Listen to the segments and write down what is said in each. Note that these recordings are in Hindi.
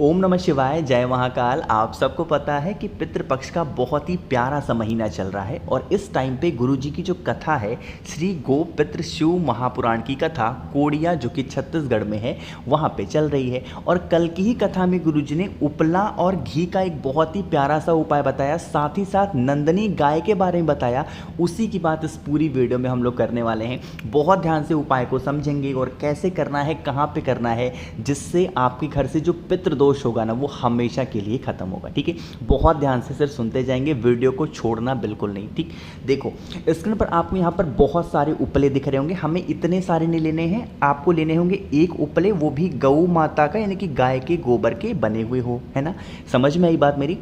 ओम नमः शिवाय, जय महाकाल। आप सबको पता है कि पितृपक्ष का बहुत ही प्यारा सा महीना चल रहा है और इस टाइम पे गुरुजी की जो कथा है, श्री गो पितृ शिव महापुराण की कथा कोड़िया, जो कि छत्तीसगढ़ में है, वहाँ पे चल रही है। और कल की ही कथा में गुरुजी ने उपला और घी का एक बहुत ही प्यारा सा उपाय बताया, साथ ही साथ नंदनी गाय के बारे में बताया। उसी की बात इस पूरी वीडियो में हम लोग करने वाले हैं। बहुत ध्यान से उपाय को समझेंगे और कैसे करना है, कहाँ पे करना है, जिससे आपके घर से जो पितृदोष होगा ना, वो हमेशा के लिए खत्म होगा। ठीक है, बहुत ध्यान से सिर्फ सुनते जाएंगे, वीडियो को छोड़ना बिल्कुल नहीं। ठीक, देखो स्क्रीन पर आपको यहाँ पर बहुत सारे उपले दिख रहे होंगे। हमें इतने सारे नहीं लेने हैं, आपको लेने होंगे एक उपले, वो भी गौ माता का, यानी कि गाय के गोबर के बने हुए हो, है ना। समझ में आई बात मेरी?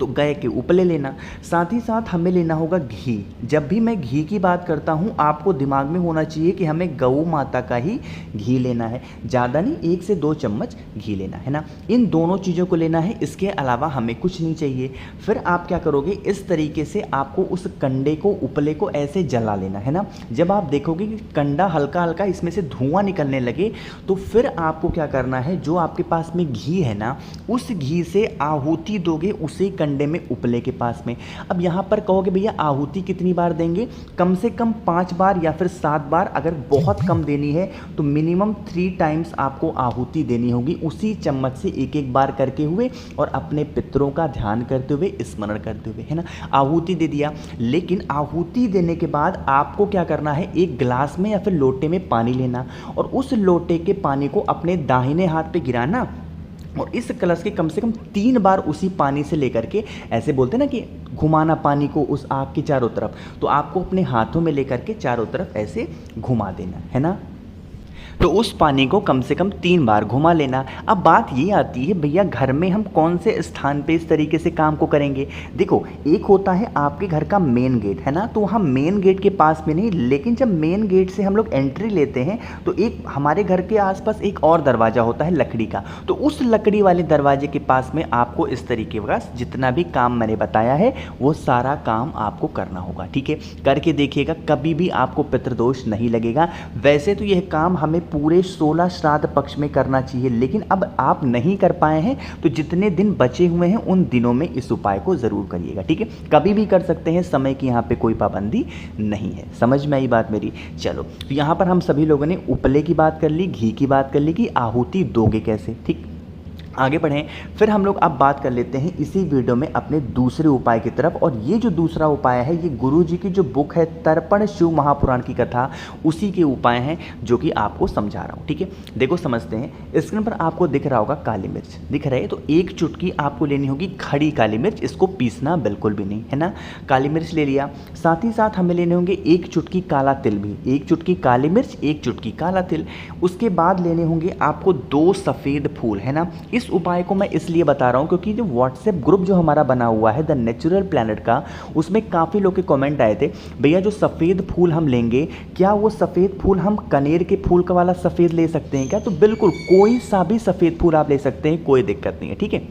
तो गाय के उपले लेना, साथ ही साथ हमें लेना होगा घी। जब भी मैं घी की बात करता हूँ, आपको दिमाग में होना चाहिए कि हमें गौ माता का ही घी लेना है, ज़्यादा नहीं, 1 से 2 चम्मच घी लेना है ना। इन दोनों चीज़ों को लेना है, इसके अलावा हमें कुछ नहीं चाहिए। फिर आप क्या करोगे, इस तरीके से आपको उस कंडे को, उपले को ऐसे जला लेना है ना। जब आप देखोगे कि कंडा हल्का हल्का इसमें से धुआं निकलने लगे, तो फिर आपको क्या करना है, जो आपके पास में घी है ना, उस घी से आहुति दोगे उसी कंडे में, उपले के पास में। अब यहाँ पर कहोगे भैया आहुति कितनी बार देंगे? कम से कम 5 बार या फिर 7 बार। अगर बहुत कम देनी है तो मिनिमम 3 टाइम्स आपको आहुति देनी होगी, उसी चम्मच से एक एक बार करके हुए, और अपने पितरों का ध्यान करते हुए, स्मरण करते हुए, है ना। आहुति दे दिया, लेकिन आहुति देने के बाद आपको क्या करना है, एक गिलास में या फिर लोटे में पानी लेना, और उस लोटे के पानी को अपने दाहिने हाथ पे गिराना, और इस कलश के कम से कम 3 बार उसी पानी से लेकर के, ऐसे बोलते हैं ना कि घुमाना पानी को उस आग की चारों तरफ, तो आपको अपने हाथों में लेकर के चारों तरफ ऐसे घुमा देना है ना। तो उस पानी को कम से कम 3 बार घुमा लेना। अब बात ये आती है, भैया घर में हम कौन से स्थान पे इस तरीके से काम को करेंगे? देखो, एक होता है आपके घर का मेन गेट, है ना, तो हम मेन गेट के पास में नहीं, लेकिन जब मेन गेट से हम लोग एंट्री लेते हैं तो एक हमारे घर के आसपास एक और दरवाज़ा होता है लकड़ी का, तो उस लकड़ी वाले दरवाजे के पास में आपको इस तरीके का जितना भी काम मैंने बताया है, वो सारा काम आपको करना होगा। ठीक है, करके देखिएगा, कभी भी आपको पितृदोष नहीं लगेगा। वैसे तो यह काम हमें पूरे 16 श्राद्ध पक्ष में करना चाहिए, लेकिन अब आप नहीं कर पाए हैं, तो जितने दिन बचे हुए हैं उन दिनों में इस उपाय को ज़रूर करिएगा। ठीक है, कभी भी कर सकते हैं, समय की यहाँ पे कोई पाबंदी नहीं है। समझ में आई बात मेरी? चलो, तो यहाँ पर हम सभी लोगों ने उपले की बात कर ली, घी की बात कर ली कि आहुति दोगे कैसे। ठीक, आगे बढ़ें। फिर हम लोग अब बात कर लेते हैं इसी वीडियो में अपने दूसरे उपाय की तरफ, और ये जो दूसरा उपाय है, ये गुरु जी की जो बुक है तर्पण शिव महापुराण की कथा, उसी के उपाय हैं जो कि आपको समझा रहा हूँ। ठीक है, देखो समझते हैं। स्क्रीन पर आपको दिख रहा होगा काली मिर्च, दिख रहा है, तो 1 चुटकी आपको लेनी होगी खड़ी काली मिर्च, इसको पीसना बिल्कुल भी नहीं, है ना। काली मिर्च ले लिया, साथ ही साथ हमें लेने होंगे 1 चुटकी काला तिल भी, 1 चुटकी काली मिर्च, 1 चुटकी काला तिल। उसके बाद लेने होंगे आपको 2 सफ़ेद फूल, है ना। इस उपाय को मैं इसलिए बता रहा हूं क्योंकि जो व्हाट्सएप ग्रुप जो हमारा बना हुआ है द नेचुरल प्लैनेट का, उसमें काफ़ी लोग के कमेंट आए थे, भैया जो सफ़ेद फूल हम लेंगे, क्या वो सफ़ेद फूल हम कनेर के फूल का वाला सफ़ेद ले सकते हैं क्या? तो बिल्कुल, कोई सा भी सफ़ेद फूल आप ले सकते हैं, कोई दिक्कत नहीं है। ठीक है,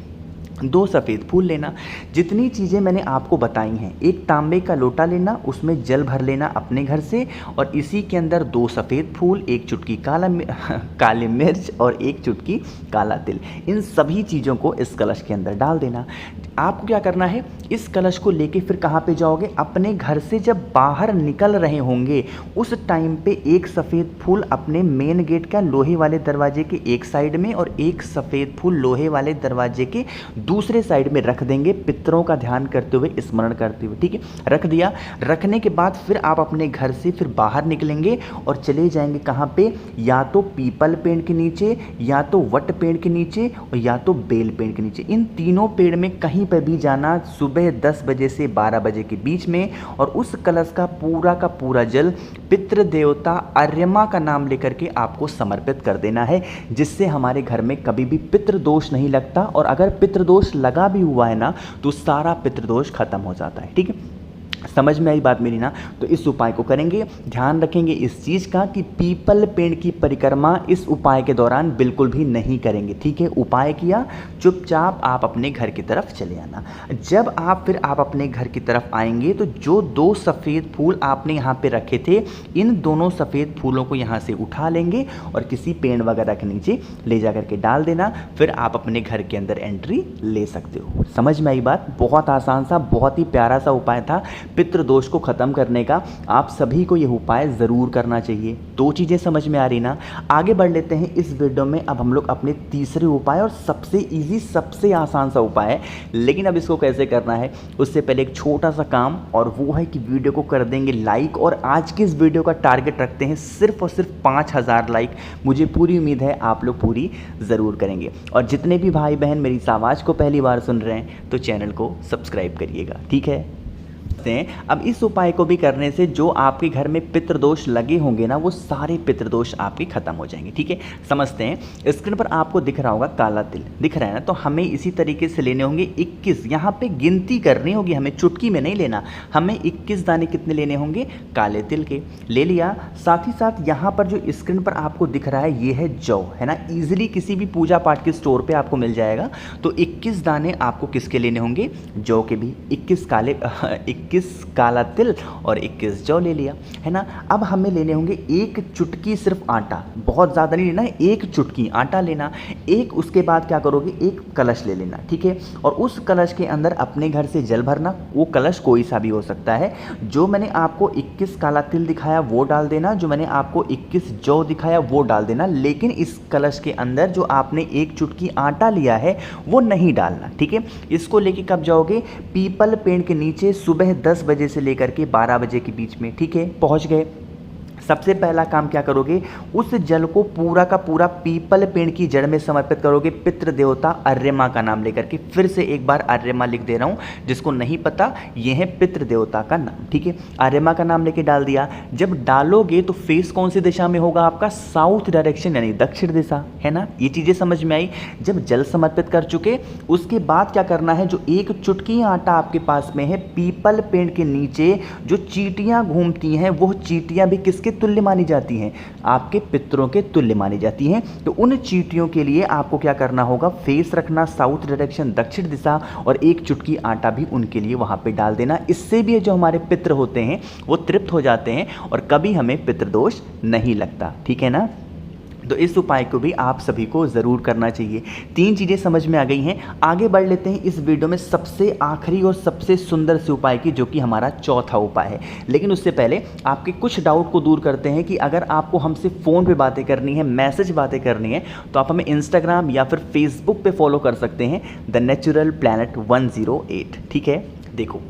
2 सफ़ेद फूल लेना। जितनी चीज़ें मैंने आपको बताई हैं, एक तांबे का लोटा लेना, उसमें जल भर लेना अपने घर से, और इसी के अंदर 2 सफ़ेद फूल, 1 चुटकी काली मिर्च और 1 चुटकी काला तिल, इन सभी चीज़ों को इस कलश के अंदर डाल देना। आपको क्या करना है, इस कलश को लेके फिर कहाँ पे जाओगे? अपने घर से जब बाहर निकल रहे होंगे, उस टाइम पे 1 सफ़ेद फूल अपने मेन गेट का लोहे वाले दरवाजे के एक साइड में, और 1 सफ़ेद फूल लोहे वाले दरवाजे के दूसरे साइड में रख देंगे, पितरों का ध्यान करते हुए, स्मरण करते हुए। ठीक है, रख दिया। रखने के बाद फिर आप अपने घर से फिर बाहर निकलेंगे और चले जाएंगे कहाँ पे? या तो पीपल पेड़ के नीचे, या तो वट पेड़ के नीचे, और या तो बेल पेड़ के नीचे। इन तीनों पेड़ में कहीं पर भी जाना, सुबह 10 बजे से 12 बजे के बीच में, और उस कलश का पूरा जल पितृ देवता अर्यमा का नाम लेकर के आपको समर्पित कर देना है, जिससे हमारे घर में कभी भी पितृदोष नहीं लगता, और अगर पितृदोष लगा भी हुआ है ना, तो सारा पितृदोष खत्म हो जाता है। ठीक है, समझ में आई बात मेरी ना? तो इस उपाय को करेंगे। ध्यान रखेंगे इस चीज़ का कि पीपल पेड़ की परिक्रमा इस उपाय के दौरान बिल्कुल भी नहीं करेंगे, ठीक है? उपाय किया, चुपचाप आप अपने घर की तरफ चले आना। जब आप अपने घर की तरफ आएंगे तो जो 2 सफ़ेद फूल आपने यहाँ पे रखे थे, इन दोनों सफ़ेद फूलों को यहाँ से उठा लेंगे और किसी पेड़ वगैरह के नीचे ले जा करके डाल देना। फिर आप अपने घर के अंदर एंट्री ले सकते हो। समझ में आई बात? बहुत आसान सा, बहुत ही प्यारा सा उपाय था पितृ दोष को ख़त्म करने का। आप सभी को यह उपाय ज़रूर करना चाहिए। 2 चीज़ें समझ में आ रही ना? आगे बढ़ लेते हैं इस वीडियो में। अब हम लोग अपने तीसरे उपाय और सबसे ईजी, सबसे आसान सा उपाय है, लेकिन अब इसको कैसे करना है उससे पहले एक छोटा सा काम, और वो है कि वीडियो को कर देंगे लाइक। और आज की इस वीडियो का टारगेट रखते हैं सिर्फ और सिर्फ 5000 लाइक। मुझे पूरी उम्मीद है आप लोग पूरी ज़रूर करेंगे। और जितने भी भाई बहन मेरी इस आवाज़ को पहली बार सुन रहे हैं तो चैनल को सब्सक्राइब करिएगा, ठीक है? अब इस उपाय को भी करने से जो आपके घर में पितृदोष लगे होंगे ना, वो सारे पितृदोष आपके खत्म हो जाएंगे, ठीक है? समझते हैं। स्क्रीन पर आपको दिख रहा होगा काला तिल, दिख रहा है ना? तो हमें इसी तरीके से लेने होंगे 21। यहाँ पे गिनती करनी होगी, हमें चुटकी में नहीं लेना। हमें 21 दाने कितने लेने होंगे? काले तिल के। ले लिया। साथ ही साथ यहाँ पर जो स्क्रीन पर आपको दिख रहा है ये है जौ, है ना? ईजिली किसी भी पूजा पाठ के स्टोर पे आपको मिल जाएगा। तो 21 दाने आपको किसके लेने होंगे? जौ के भी। 21 काला तिल और 21 जौ ले लिया, है ना? अब हमें लेने होंगे 1 चुटकी सिर्फ आटा, बहुत ज़्यादा नहीं लेना है, 1 चुटकी आटा लेना। उसके बाद क्या करोगे? 1 कलश ले लेना, ठीक है? और उस कलश के अंदर अपने घर से जल भरना। वो कलश कोई सा भी हो सकता है। जो मैंने आपको 21 काला तिल दिखाया वो डाल देना, जो मैंने आपको 21 जौ दिखाया वो डाल देना। लेकिन इस कलश के अंदर जो आपने 1 चुटकी आटा लिया है वो नहीं डालना, ठीक है? इसको लेके कब जाओगे? पीपल पेड़ के नीचे सुबह 10 बजे से लेकर के 12 बजे के बीच में, ठीक है? पहुंच गए। सबसे पहला काम क्या करोगे? उस जल को पूरा का पूरा पीपल पेड़ की जड़ में समर्पित करोगे, पितृ देवता अर्यमा का नाम लेकर के। फिर से एक बार अर्यमा लिख दे रहा हूँ, जिसको नहीं पता ये है पितृ देवता का नाम, ठीक है? अर्यमा का नाम लेके डाल दिया। जब डालोगे तो फेस कौन सी दिशा में होगा आपका? साउथ डायरेक्शन, यानी दक्षिण दिशा, है ना? ये चीज़ें समझ में आई। जब जल समर्पित कर चुके, उसके बाद क्या करना है? जो 1 चुटकी आटा आपके पास में है, पीपल पेड़ के नीचे जो चींटियाँ घूमती हैं, वो चींटियाँ भी किसके तुल्य मानी जाती हैं? आपके पितरों के तुल्य मानी जाती हैं। तो उन चींटियों के लिए आपको क्या करना होगा? फेस रखना साउथ डायरेक्शन, दक्षिण दिशा, और 1 चुटकी आटा भी उनके लिए वहां पे डाल देना। इससे भी जो हमारे पितर होते हैं वो तृप्त हो जाते हैं और कभी हमें पितृदोष नहीं लगता, ठीक है ना? तो इस उपाय को भी आप सभी को ज़रूर करना चाहिए। 3 चीज़ें समझ में आ गई हैं। आगे बढ़ लेते हैं इस वीडियो में सबसे आखिरी और सबसे सुंदर से उपाय की, जो कि हमारा चौथा उपाय है। लेकिन उससे पहले आपके कुछ डाउट को दूर करते हैं कि अगर आपको हमसे फ़ोन पे बातें करनी है, मैसेज बातें करनी है, तो आप हमें इंस्टाग्राम या फिर फेसबुक पे फॉलो कर सकते हैं, द नेचुरल प्लैनेट 108, ठीक है? देखो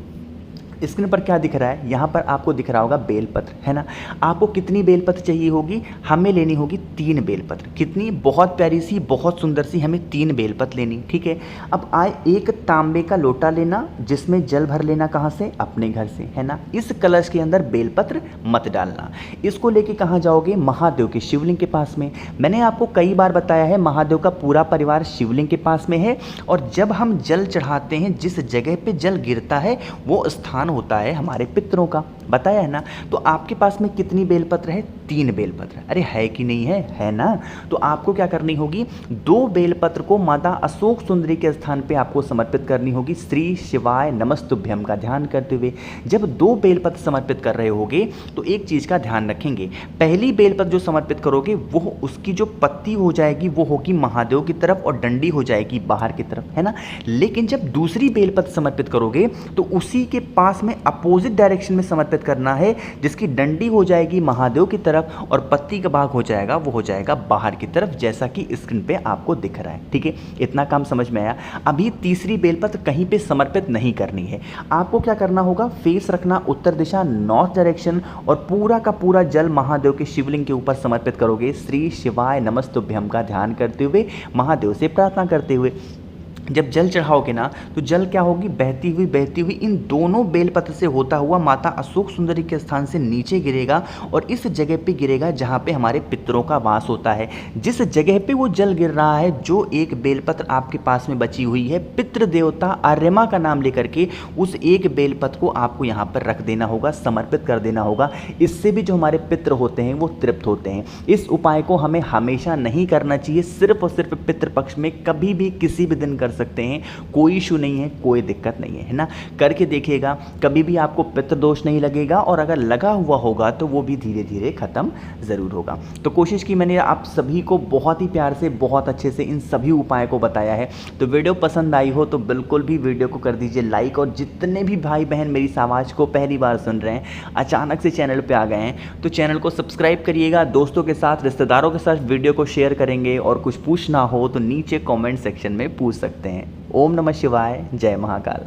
स्क्रीन पर क्या दिख रहा है? यहाँ पर आपको दिख रहा होगा बेलपत्र, है ना? आपको कितनी बेलपत्र चाहिए होगी? हमें लेनी होगी 3 बेलपत्र। कितनी? बहुत प्यारी सी, बहुत सुंदर सी हमें 3 बेलपत्र लेनी, ठीक है? अब आए 1 तांबे का लोटा लेना, जिसमें जल भर लेना। कहाँ से? अपने घर से, है ना? इस कलश के अंदर बेलपत्र मत डालना। इसको लेके कहाँ जाओगे? महादेव के शिवलिंग के पास में। मैंने आपको कई बार बताया है, महादेव का पूरा परिवार शिवलिंग के पास में है, और जब हम जल चढ़ाते हैं, जिस जगह पे जल गिरता है वो स्थान होता है हमारे पितरों का, बताया है ना? तो आपके पास में कितनी बेलपत्र है? 3 बेलपत्र। अरे है कि नहीं है? है ना? तो आपको क्या करनी होगी? 2 बेलपत्र को माता अशोक सुंदरी के स्थान पे आपको समर्पित करनी होगी, श्री शिवाय नमस्तुभ्यम का ध्यान करते हुए। जब 2 बेलपत्र समर्पित कर रहे होगे तो एक चीज का ध्यान रखेंगे, पहली बेलपत्र जो समर्पित करोगे वो उसकी जो पत्ती हो जाएगी वो होगी महादेव की तरफ और डंडी हो जाएगी बाहर की तरफ, है ना? लेकिन जब दूसरी बेलपत्र समर्पित करोगे तो उसी के पास में अपोजिट डायरेक्शन में समर्पित करना है, जिसकी डंडी हो जाएगी महादेव की तरफ और पत्ती का भाग हो जाएगा वो हो जाएगा बाहर की तरफ, जैसा कि स्क्रीन पे आपको दिख रहा है, ठीक है? इतना काम समझ में आया। अभी तीसरी बेलपत्र कहीं पे समर्पित नहीं करनी है। आपको क्या करना होगा? फेस रखना उत्तर दिशा, नॉर्थ डायरेक्शन, और पूरा का पूरा जल महादेव के शिवलिंग के ऊपर समर्पित करोगे, श्री शिवाय नमस्तुभ्यम का ध्यान करते हुए, महादेव से प्रार्थना करते हुए। जब जल चढ़ाओगे ना तो जल क्या होगी, बहती हुई इन दोनों बेलपत्र से होता हुआ माता अशोक सुंदरी के स्थान से नीचे गिरेगा और इस जगह पे गिरेगा जहाँ पे हमारे पितरों का वास होता है। जिस जगह पे वो जल गिर रहा है, जो एक बेलपत्र आपके पास में बची हुई है, पितृ देवता आर्यमा का नाम लेकर के उस एक बेलपत्र को आपको यहाँ पर रख देना होगा, समर्पित कर देना होगा। इससे भी जो हमारे पितृ होते हैं वो तृप्त होते हैं। इस उपाय को हमें हमेशा नहीं करना चाहिए, सिर्फ और सिर्फ पितृपक्ष में कभी भी किसी भी दिन कर सकते हैं, कोई इशू नहीं है, कोई दिक्कत नहीं है ना। करके देखिएगा, कभी भी आपको पितृदोष नहीं लगेगा और अगर लगा हुआ होगा तो वो भी धीरे धीरे खत्म ज़रूर होगा। तो कोशिश की मैंने आप सभी को बहुत ही प्यार से, बहुत अच्छे से इन सभी उपाय को बताया है। तो वीडियो पसंद आई हो तो बिल्कुल भी वीडियो को कर दीजिए लाइक, और जितने भी भाई बहन मेरी इस आवाज़ को पहली बार सुन रहे हैं, अचानक से चैनल पर आ गए हैं, तो चैनल को सब्सक्राइब करिएगा। दोस्तों के साथ, रिश्तेदारों के साथ वीडियो को शेयर करेंगे, और कुछ पूछना हो तो नीचे कमेंट सेक्शन में पूछ सकते हैं। ओम नमः शिवाय, जय महाकाल।